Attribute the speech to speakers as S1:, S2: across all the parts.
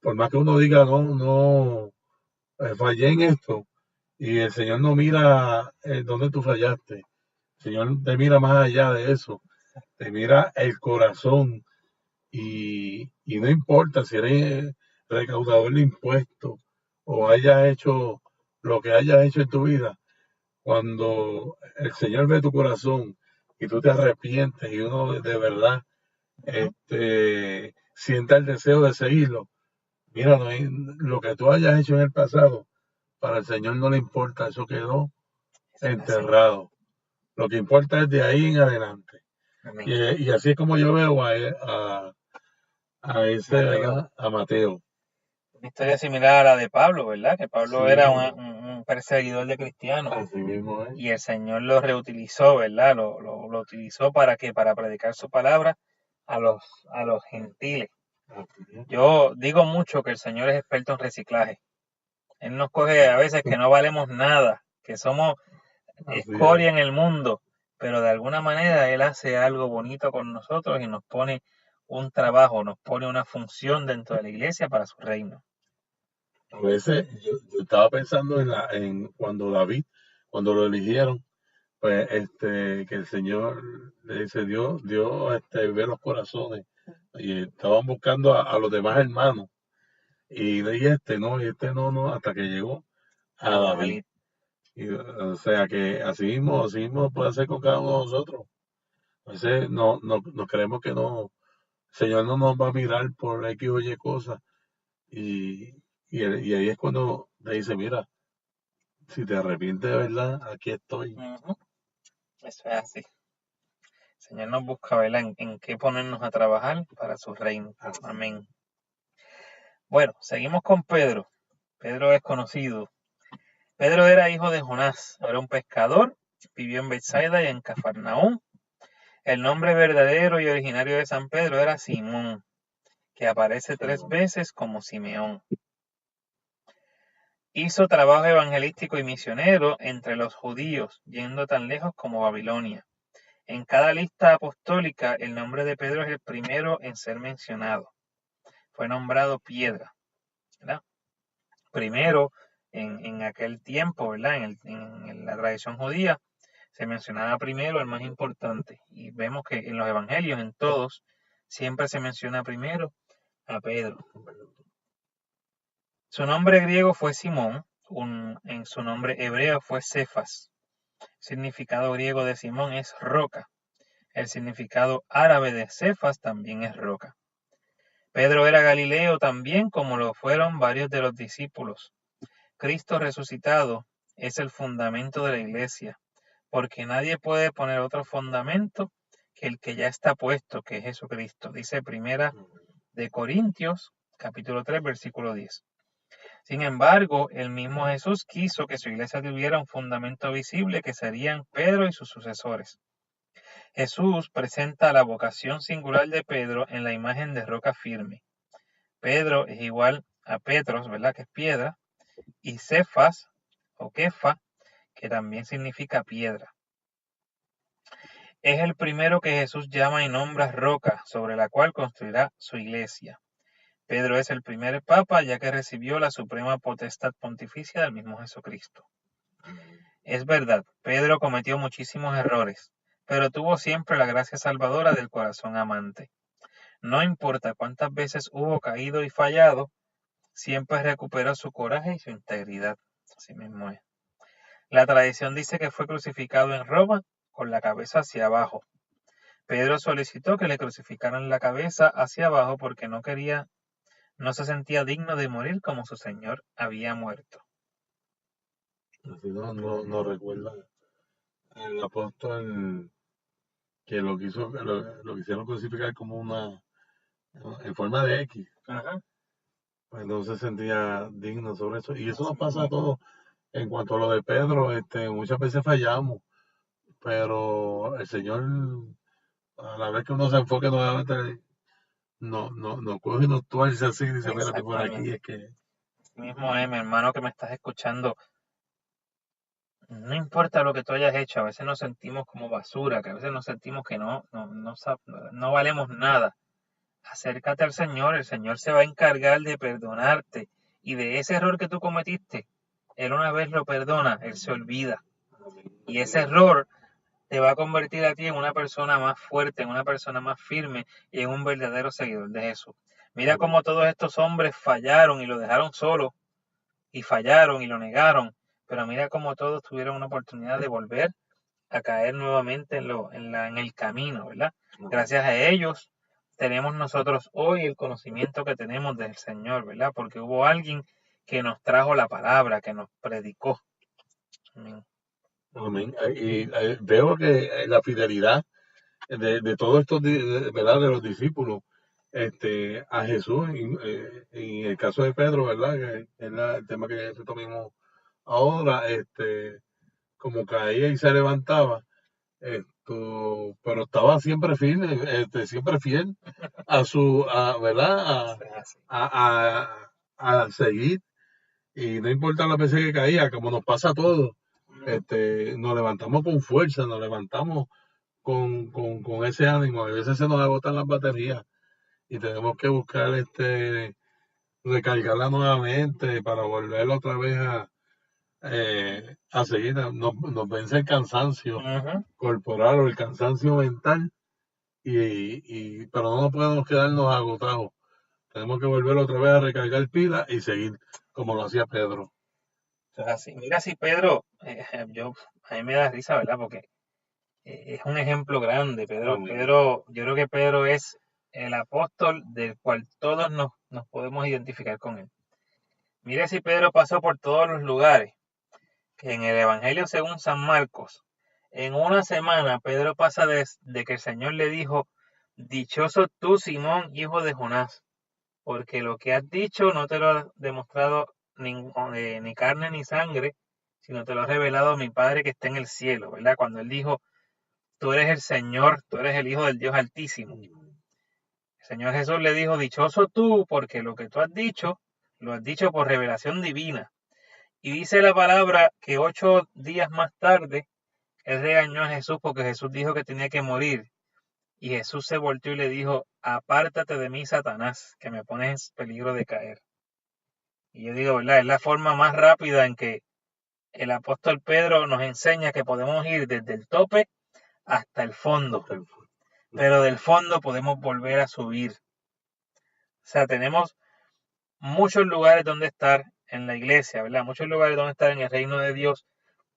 S1: por más que uno diga, no, fallé en esto, y el Señor no mira dónde tú fallaste, el Señor te mira más allá de eso, te mira el corazón, y no importa si eres recaudador de impuestos o hayas hecho lo que hayas hecho en tu vida, cuando el Señor ve tu corazón y tú te arrepientes y uno de verdad sienta el deseo de seguirlo, mira, lo que tú hayas hecho en el pasado, para el Señor no le importa, eso quedó
S2: Eso es así.
S1: enterrado. Lo que importa es de ahí en adelante.
S2: Amén.
S1: Y así es como yo veo a ese,
S2: Mateo.
S1: ¿verdad? A Mateo.
S2: Una historia similar a la de Pablo, ¿verdad? Que Pablo
S1: Sí,
S2: era un perseguidor de cristianos
S1: así mismo es.
S2: y el Señor lo reutilizó, ¿verdad? Lo utilizó para qué? Para predicar su palabra a a los gentiles.
S1: Así es.
S2: Yo digo mucho que el Señor es experto en reciclaje. Él nos coge a veces que no valemos nada, que somos
S1: Así es.
S2: escoria en el mundo, pero de alguna manera Él hace algo bonito con nosotros y nos pone un trabajo, nos pone una función dentro de la iglesia para su reino.
S1: A veces yo estaba pensando en cuando David, cuando lo eligieron, pues que el Señor le dice, Dios ve los corazones. Y estaban buscando a los demás hermanos. Y este no, hasta que llegó a
S2: A
S1: David.
S2: David.
S1: O sea que así mismo puede ser con cada uno de nosotros. A veces no creemos que no, el Señor no nos va a mirar por X o Y cosas. Y, y ahí es cuando te dice, mira, si te arrepientes de verdad, aquí estoy.
S2: Ujú. Eso es así. El Señor nos busca, ¿verdad? En qué ponernos a trabajar para su reino.
S1: Así
S2: Amén. Bueno, seguimos con Pedro. Pedro es conocido. Pedro era hijo de Jonás, era un pescador, vivió en Bethsaida y en Cafarnaúm. El nombre verdadero y originario de San Pedro era Simón, que aparece
S1: sí,
S2: 3 veces como Simeón. Hizo trabajo evangelístico y misionero entre los judíos, yendo tan lejos como Babilonia. En cada lista apostólica, el nombre de Pedro es el primero en ser mencionado. Fue nombrado piedra, ¿verdad? Primero, en aquel tiempo, ¿verdad? En la tradición judía, se mencionaba primero el más importante. Y vemos que en los evangelios, en todos, siempre se menciona primero a Pedro. Su nombre griego fue Simón, en su nombre hebreo fue Cefas. El significado griego de Simón es roca. El significado árabe de Cefas también es roca. Pedro era Galileo también, como lo fueron varios de los discípulos. Cristo resucitado es el fundamento de la iglesia, porque nadie puede poner otro fundamento que el que ya está puesto, que es Jesucristo. Dice Primera de Corintios, capítulo 3, versículo 10. Sin embargo, el mismo Jesús quiso que su iglesia tuviera un fundamento visible que serían Pedro y sus sucesores. Jesús presenta la vocación singular de Pedro en la imagen de roca firme. Pedro es igual a Petros, ¿verdad? Que es piedra, y Cefas o Kefa, que también significa piedra. Es el primero que Jesús llama y nombra roca sobre la cual construirá su iglesia. Pedro es el primer papa ya que recibió la suprema potestad pontificia del mismo Jesucristo. Es verdad, Pedro cometió muchísimos errores, pero tuvo siempre la gracia salvadora del corazón amante. No importa cuántas veces hubo caído y fallado, siempre recuperó su coraje y su integridad. Así mismo es. La tradición dice que fue crucificado en Roma con la cabeza hacia abajo. Pedro solicitó que le crucificaran la cabeza hacia abajo porque no se sentía digno de morir como su Señor había muerto.
S1: así no recuerda el apóstol que lo quisieron crucificar como en forma de X.
S2: Ajá,
S1: Pues no se sentía digno sobre eso. Y eso nos
S2: así
S1: pasa
S2: mismo
S1: a
S2: es.
S1: todos. En cuanto a lo de Pedro, muchas veces fallamos, pero el Señor, a la vez que uno se enfoque nuevamente, no coge y nos tuerce así y dice, mírate por aquí,
S2: Exactamente.
S1: es que
S2: Así mismo es, mi hermano que me estás escuchando. No importa lo que tú hayas hecho, a veces nos sentimos como basura, que a veces nos sentimos que no valemos nada. acércate al Señor, el Señor se va a encargar de perdonarte. Y de ese error que tú cometiste, Él una vez lo perdona, Él se olvida. Y ese error te va a convertir a ti en una persona más fuerte, en una persona más firme y en un verdadero seguidor de Jesús. Mira cómo todos estos hombres fallaron y lo dejaron solo, y fallaron y lo negaron, pero mira cómo todos tuvieron una oportunidad de volver a caer nuevamente en el camino, ¿verdad? Gracias a ellos tenemos nosotros hoy el conocimiento que tenemos del Señor, ¿verdad? Porque hubo alguien que nos trajo la palabra, que nos predicó. Amén.
S1: Amén. Y veo que la fidelidad de todos estos, ¿verdad? De los discípulos, a Jesús, y en el caso de Pedro, ¿verdad? Que es el tema que tomamos ahora, como caía y se levantaba, pero estaba siempre firme, siempre fiel ¿verdad? A seguir, y no importa las veces que caía, como nos pasa a todos, nos levantamos con fuerza, nos levantamos con ese ánimo. A veces se nos agotan las baterías y tenemos que buscar recargarla nuevamente para volver otra vez a seguir. Nos vence el cansancio corporal o el cansancio mental, pero no podemos quedarnos agotados. Tenemos que volver otra vez a recargar pilas y seguir como lo hacía Pedro.
S2: Entonces, así, mira, si Pedro, a mí me da risa, ¿verdad? Porque es un ejemplo grande, Pedro.
S1: Amén.
S2: Yo creo que Pedro es el apóstol del cual todos nos podemos identificar con él. Mira si Pedro pasó por todos los lugares, que en el Evangelio según San Marcos, en una semana Pedro pasa de que el Señor le dijo, dichoso tú, Simón, hijo de Jonás, porque lo que has dicho no te lo ha demostrado ni carne ni sangre, sino te lo ha revelado mi Padre que está en el cielo, ¿verdad? Cuando él dijo, tú eres el Señor, tú eres el Hijo del Dios Altísimo. El Señor Jesús le dijo, dichoso tú, porque lo que tú has dicho, lo has dicho por revelación divina. Y dice la palabra que 8 días más tarde, él regañó a Jesús porque Jesús dijo que tenía que morir. Y Jesús se volteó y le dijo, apártate de mí, Satanás, que me pones en peligro de caer. Y yo digo, ¿verdad? Es la forma más rápida en que el apóstol Pedro nos enseña que podemos ir desde el tope hasta el fondo. Pero del fondo podemos volver a subir. O sea, tenemos muchos lugares donde estar en la iglesia, ¿verdad? Muchos lugares donde estar en el reino de Dios,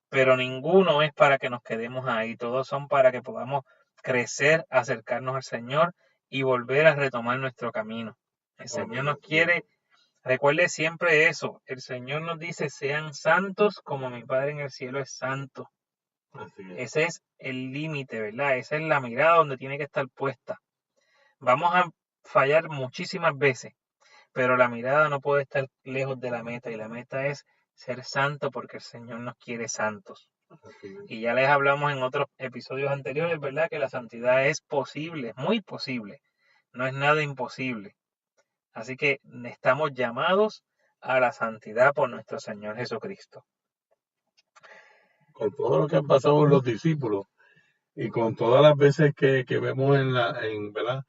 S2: pero ninguno es para que nos quedemos ahí. Todos son para que podamos crecer, acercarnos al Señor y volver a retomar nuestro camino. El Señor nos quiere, recuerde siempre eso, el Señor nos dice, sean santos como mi Padre en el cielo es santo. Ese es el límite, ¿verdad? Esa es la mirada donde tiene que estar puesta. Vamos a fallar muchísimas veces, pero la mirada no puede estar lejos de la meta, y la meta es ser santo porque el Señor nos quiere santos. Y ya les hablamos en otros episodios anteriores, ¿verdad? Que la santidad es posible, es muy posible, no es nada imposible. Así que estamos llamados a la santidad por nuestro Señor Jesucristo.
S1: Con todo lo que han pasado los discípulos y con todas las veces que vemos ¿verdad?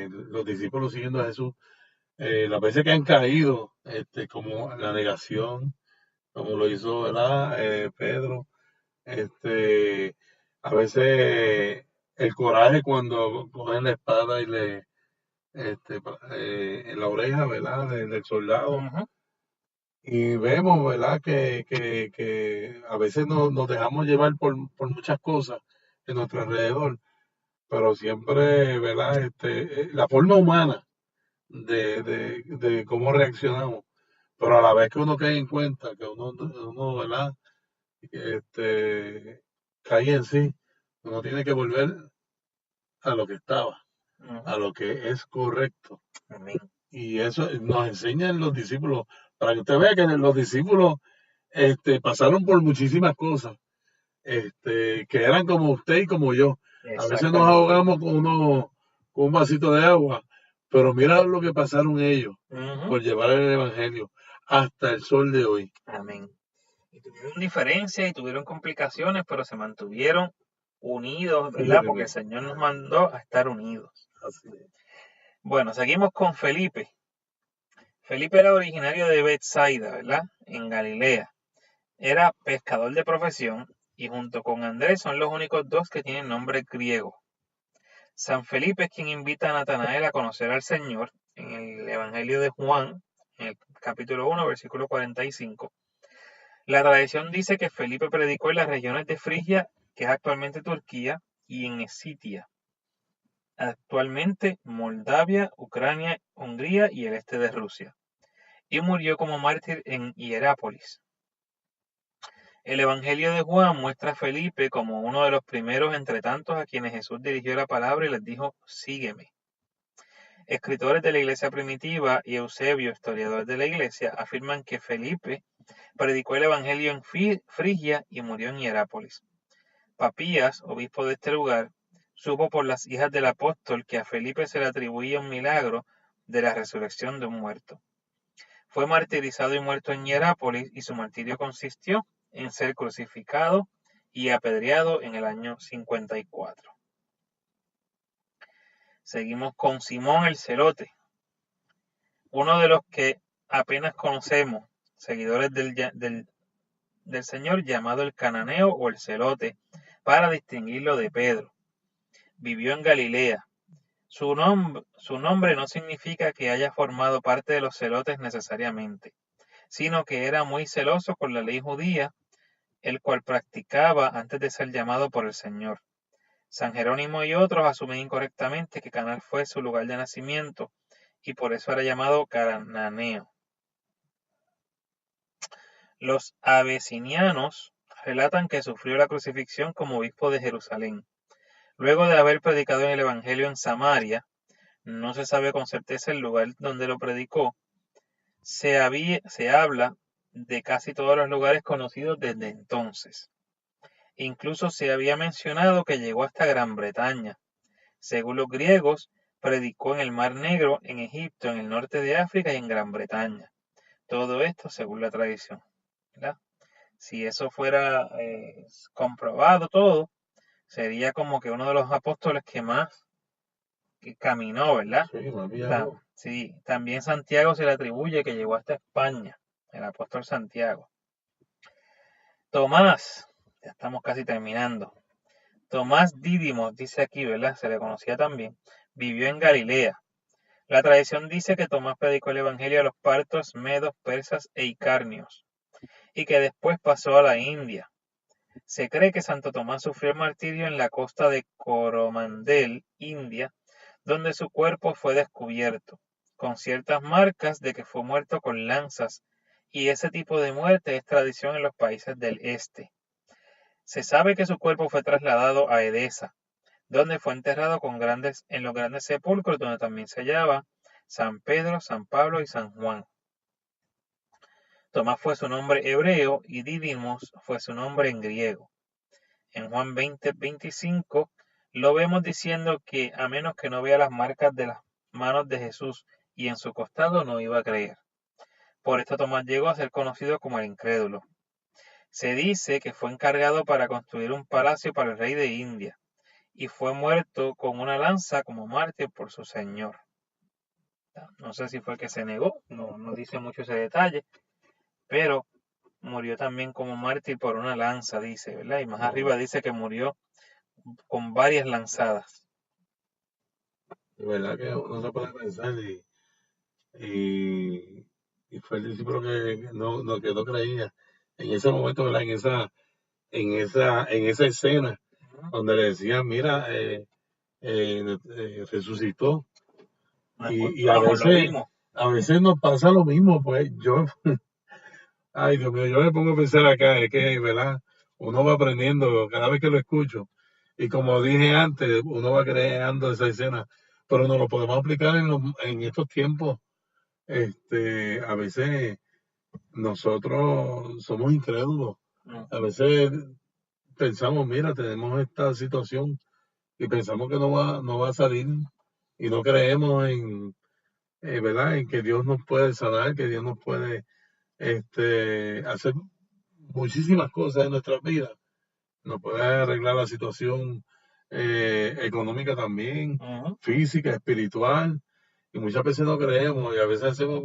S1: Los discípulos siguiendo a Jesús, las veces que han caído, como la negación, como lo hizo, ¿verdad? Pedro, a veces el coraje cuando cogen la espada y en la oreja, ¿verdad? Del soldado. Y vemos, ¿verdad? Que a veces nos dejamos llevar por muchas cosas en nuestro alrededor, pero siempre, ¿verdad? La forma humana de cómo reaccionamos, pero a la vez que uno cae en cuenta, que uno, ¿verdad? Cae en sí, uno tiene que volver a lo que estaba, a lo que es correcto.
S2: Amén.
S1: Y eso nos enseñan los discípulos, para que usted vea que los discípulos pasaron por muchísimas cosas, que eran como usted y como yo. A veces nos ahogamos con un vasito de agua, pero mira lo que pasaron ellos por llevar el evangelio hasta el sol de hoy.
S2: Amén. Y tuvieron diferencias y tuvieron complicaciones, pero se mantuvieron unidos, ¿verdad? Porque el Señor nos mandó a estar unidos.
S1: Así es.
S2: Bueno, seguimos con Felipe. Felipe era originario de Bethsaida, ¿verdad? En Galilea. Era pescador de profesión y junto con Andrés son los únicos dos que tienen nombre griego. San Felipe es quien invita a Natanael a conocer al Señor en el Evangelio de Juan, en el capítulo 1, versículo 45. La tradición dice que Felipe predicó en las regiones de Frigia, que es actualmente Turquía, y en Escitia, actualmente Moldavia, Ucrania, Hungría y el este de Rusia, y murió como mártir en Hierápolis. El Evangelio de Juan muestra a Felipe como uno de los primeros entre tantos a quienes Jesús dirigió la palabra y les dijo, sígueme. Escritores de la iglesia primitiva y Eusebio, historiador de la iglesia, afirman que Felipe predicó el Evangelio en Frigia y murió en Hierápolis. Papías, obispo de este lugar, supo por las hijas del apóstol que a Felipe se le atribuía un milagro de la resurrección de un muerto. Fue martirizado y muerto en Hierápolis y su martirio consistió en ser crucificado y apedreado en el año 54. Seguimos con Simón el Celote, uno de los que apenas conocemos, seguidores del Señor, llamado el Cananeo o el Celote, para distinguirlo de Pedro. Vivió en Galilea. Su nombre no significa que haya formado parte de los celotes necesariamente, sino que era muy celoso con la ley judía, el cual practicaba antes de ser llamado por el Señor. San Jerónimo y otros asumen incorrectamente que Cana fue su lugar de nacimiento y por eso era llamado Cananeo. Los avecinianos relatan que sufrió la crucifixión como obispo de Jerusalén. Luego de haber predicado el Evangelio en Samaria, no se sabe con certeza el lugar donde lo predicó, se habla de casi todos los lugares conocidos desde entonces. Incluso se había mencionado que llegó hasta Gran Bretaña. Según los griegos, predicó en el Mar Negro, en Egipto, en el norte de África y en Gran Bretaña. Todo esto según la tradición, ¿verdad? Si eso fuera comprobado todo, sería como que uno de los apóstoles que más caminó, ¿verdad? Sí, también Santiago se le atribuye que llegó hasta España, el apóstol Santiago. Tomás, ya estamos casi terminando. Tomás Dídimo, dice aquí, ¿verdad? Se le conocía también. Vivió en Galilea. La tradición dice que Tomás predicó el evangelio a los partos, medos, persas e icarnios, y que después pasó a la India. Se cree que Santo Tomás sufrió el martirio en la costa de Coromandel, India, donde su cuerpo fue descubierto, con ciertas marcas de que fue muerto con lanzas, y ese tipo de muerte es tradición en los países del este. Se sabe que su cuerpo fue trasladado a Edesa, donde fue enterrado en los grandes sepulcros donde también se hallaba San Pedro, San Pablo y San Juan. Tomás fue su nombre hebreo y Dídimos fue su nombre en griego. En Juan 20:25 lo vemos diciendo que a menos que no vea las marcas de las manos de Jesús y en su costado no iba a creer. Por esto Tomás llegó a ser conocido como el incrédulo. Se dice que fue encargado para construir un palacio para el rey de India y fue muerto con una lanza como mártir por su señor. No sé si fue que se negó, no dice mucho ese detalle, pero murió también como mártir por una lanza, dice, ¿verdad? Y más arriba dice que murió con varias lanzadas.
S1: De verdad que uno se puede pensar y fue el discípulo que no creía en ese momento, ¿verdad? En esa escena donde le decían, mira, resucitó. Y a veces nos pasa lo mismo, pues ay Dios mío, yo me pongo a pensar acá, es que, ¿verdad? Uno va aprendiendo cada vez que lo escucho. Y como dije antes, uno va creando esa escena, pero no lo podemos aplicar en estos tiempos. A veces nosotros somos incrédulos. A veces pensamos, mira, tenemos esta situación y pensamos que no va a salir y no creemos ¿verdad? En que Dios nos puede sanar, que Dios nos puede hacer muchísimas cosas en nuestras vidas. Nos puede arreglar la situación económica también,
S2: Ujú.
S1: física, espiritual, y muchas veces no creemos y a veces hacemos